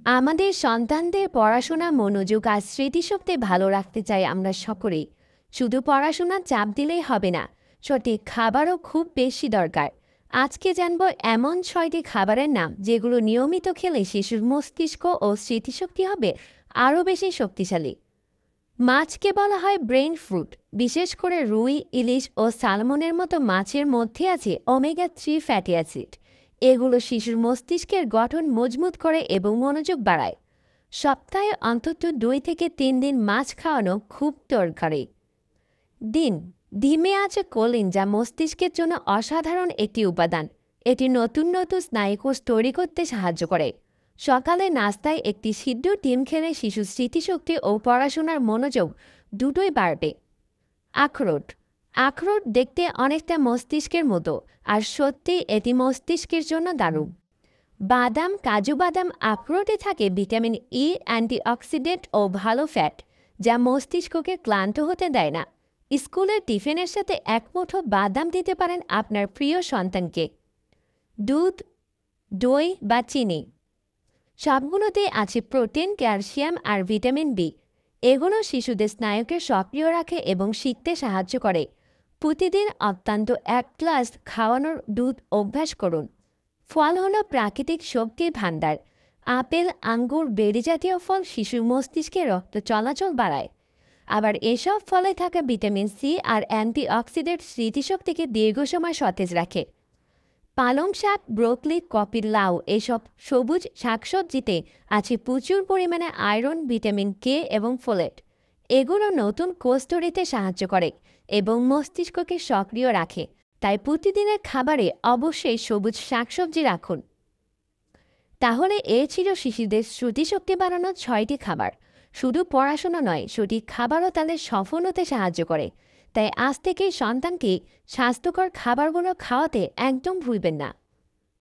আমাদের সন্তানদের পড়াশোনা মনোযোগ আর স্মৃতিশক্তি ভালো রাখতে চাই আমরা সকলেই। শুধু পড়াশোনার চাপ দিলেই হবে না, সঠিক খাবারও খুব বেশি দরকার। আজকে জানবো এমন 6টি খাবারের নাম যেগুলো নিয়মিত খেলে শিশুর মস্তিষ্ক ও স্মৃতিশক্তি হবে আরও বেশি শক্তিশালী। মাছকে বলা হয় ব্রেইন ফ্রুট। বিশেষ করে রুই, ইলিশ ও সালমনের মতো মাছের মধ্যে আছে ওমেগা 3 ফ্যাটি অ্যাসিড। এগুলো শিশুর মস্তিষ্কের গঠন মজবুত করে এবং মনোযোগ বাড়ায়। সপ্তাহে অন্তত 2 থেকে 3 দিন মাছ খাওয়ানো খুব দরকারি। ডিম। ডিমে আছে কোলিন, যা মস্তিষ্কের জন্য অসাধারণ একটি উপাদান। এটি নতুন নতুন স্নায়ুকোষ তৈরি করতে সাহায্য করে। সকালে নাস্তায় একটি সিদ্ধ ডিম খেলে শিশুর স্মৃতিশক্তি ও পড়াশোনার মনোযোগ দুটোই বাড়বে। আখরোট। আখরোট দেখতে অনেকটা মস্তিষ্কের মতো, আর সত্যি এটি মস্তিষ্কের জন্য দারুণ। বাদাম, কাজু বাদাম, আখরোটে থাকে ভিটামিন ই, অ্যান্টিঅক্সিডেন্ট ও ভালো ফ্যাট, যা মস্তিষ্ককে ক্লান্ত হতে দেয় না। স্কুলের টিফিনের সাথে এক মুঠো বাদাম দিতে পারেন আপনার প্রিয় সন্তানকে। দুধ, দই বা চিনি, সবগুলোতে আছে প্রোটিন, ক্যালসিয়াম আর ভিটামিন বি। এগুলো শিশুদের স্নায়ুকে সক্রিয় রাখে এবং শিখতে সাহায্য করে। প্রতিদিন অত্যন্ত 1 গ্লাস খাওয়ানোর দুধ অভ্যাস করুন। ফল হলো প্রাকৃতিক শক্তির ভাণ্ডার। আপেল, আঙ্গুর, বেরি জাতীয় ফল শিশুর মস্তিষ্কে রক্ত চলাচল বাড়ায়। আবার এসব ফলে থাকা ভিটামিন সি আর অ্যান্টিঅক্সিডেন্ট স্মৃতিশক্তিকে দীর্ঘ সময় সতেজ রাখে। পালং শাক, ব্রোকলি, কপি, লাউ এসব সবুজ শাকসবজিতে আছে প্রচুর পরিমাণে আয়রন, ভিটামিন কে এবং ফোলেট। এগুলো নতুন কোষ তৈরিতে সাহায্য করে এবং মস্তিষ্ককে সক্রিয় রাখে। তাই প্রতিদিনের খাবারে অবশ্যই সবুজ শাকসবজি রাখুন। তাহলে এ ছিল শিশুদের স্মৃতিশক্তি বাড়ানোর 6টি খাবার। শুধু পড়াশোনা নয়, সঠিক খাবারও তাদের সফল হতে সাহায্য করে। তাই আজ থেকেই সন্তানকে স্বাস্থ্যকর খাবারগুলো খাওয়াতে একদম ভুলবেন না।